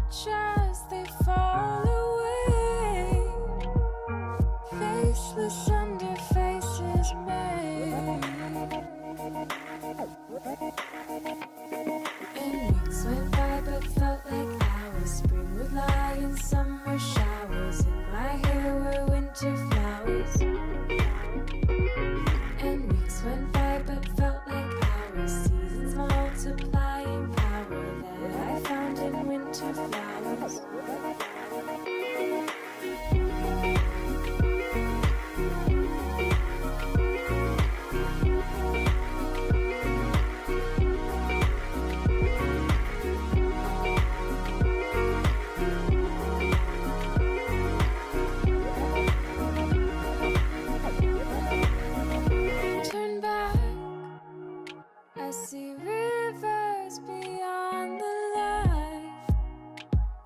watch as they fall away, faceless under faces made. And weeks went by but felt like hours. Spring would lie in summer showers. In my hair were winter flowers. And weeks went by but felt like hours. Seasons multiplying power that I found in winter flowers. Turn back, I see rivers beyond the light,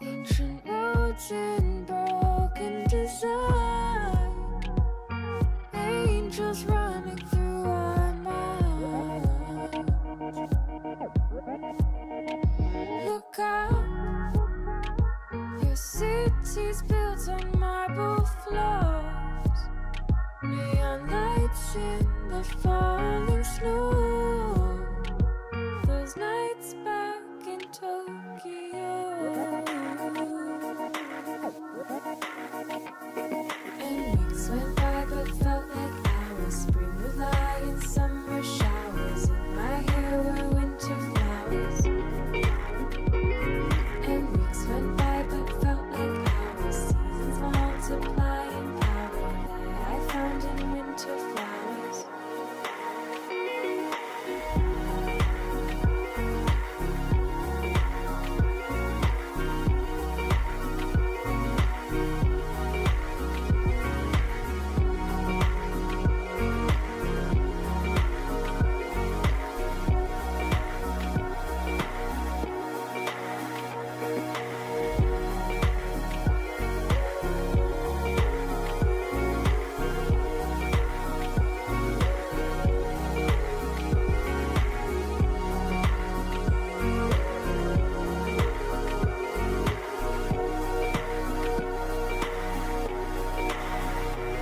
ancient roads in broken design, angels running through our minds. Look out, your city's built on marble floors, neon lights in the falling snow. Those nights back in Tokyo. And weeks went by but felt like hours. Spring would lie in summer showers. In my hair were winter flowers. And weeks went by but felt like hours. Seasons multiplying power that I found in winter flowers.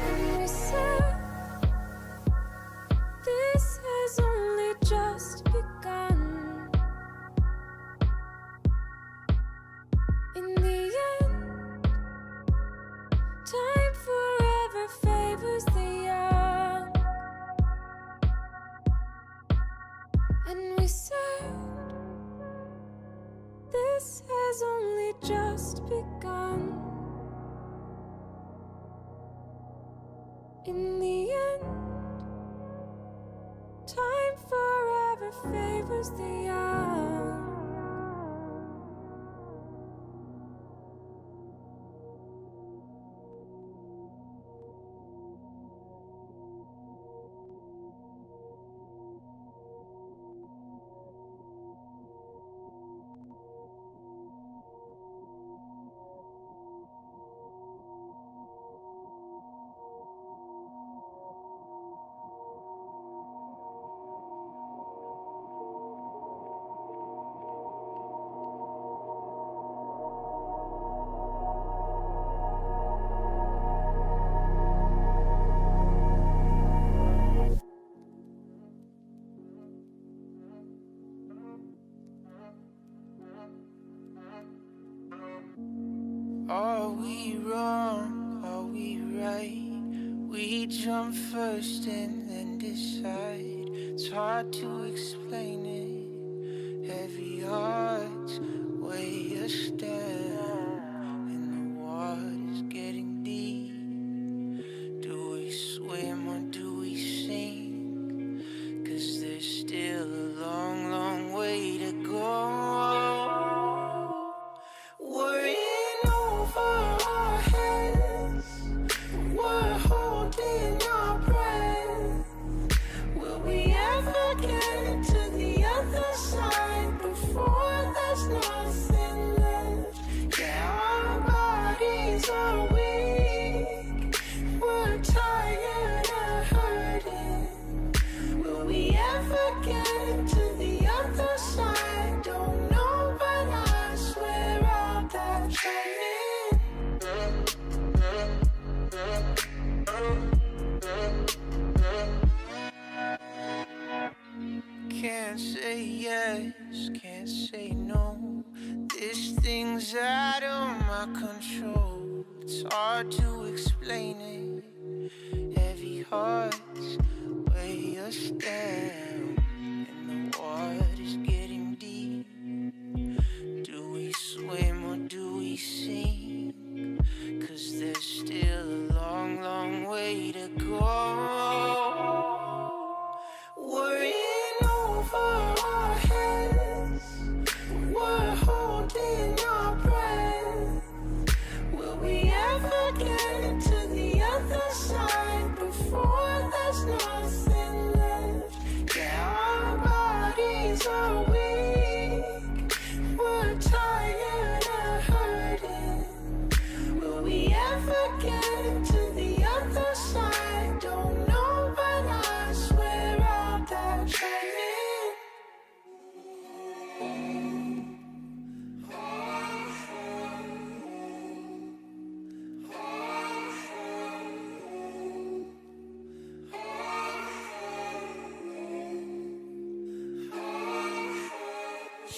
And we said, this has only just begun. In the end, time forever favors the young. And we said, this has only just begun. In the end, time forever favors the young. Are we wrong? Are we right? We jump first and then decide. It's hard to explain it. Heavy hearts weigh us down, and the water's getting deep. Do we swim or do we sink? 'Cause there's still a long, long way to go. Worrying over our heads, we're holding our breath. Will we ever get to the other say no. This thing's out of my control. It's hard to explain it. Heavy hearts weigh us down, and the water's getting deep. Do we swim or do we sink? 'Cause there's still a long, long way to go. We're in over our heads. We're holding our breath. Will we ever get to the other side before there's nothing left? Yeah, our bodies are weak. We're tired of hurting. Will we ever get to the other side? Don't know, but I swear I'll die trying.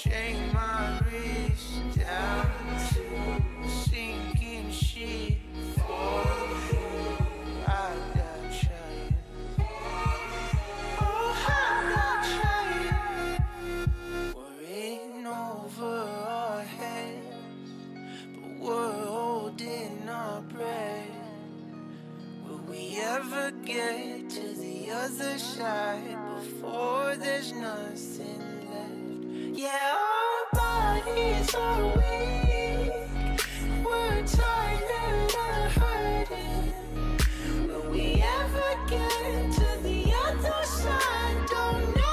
Chain my wrist down to a sinking ship. I got trying. Oh, I got trying. We're in over our heads, but we're holding our breath. Will we ever get to the other side before there's nothing left? Yeah, our bodies are weak. We're tired of hurting. Will we ever get to the other side? Don't know.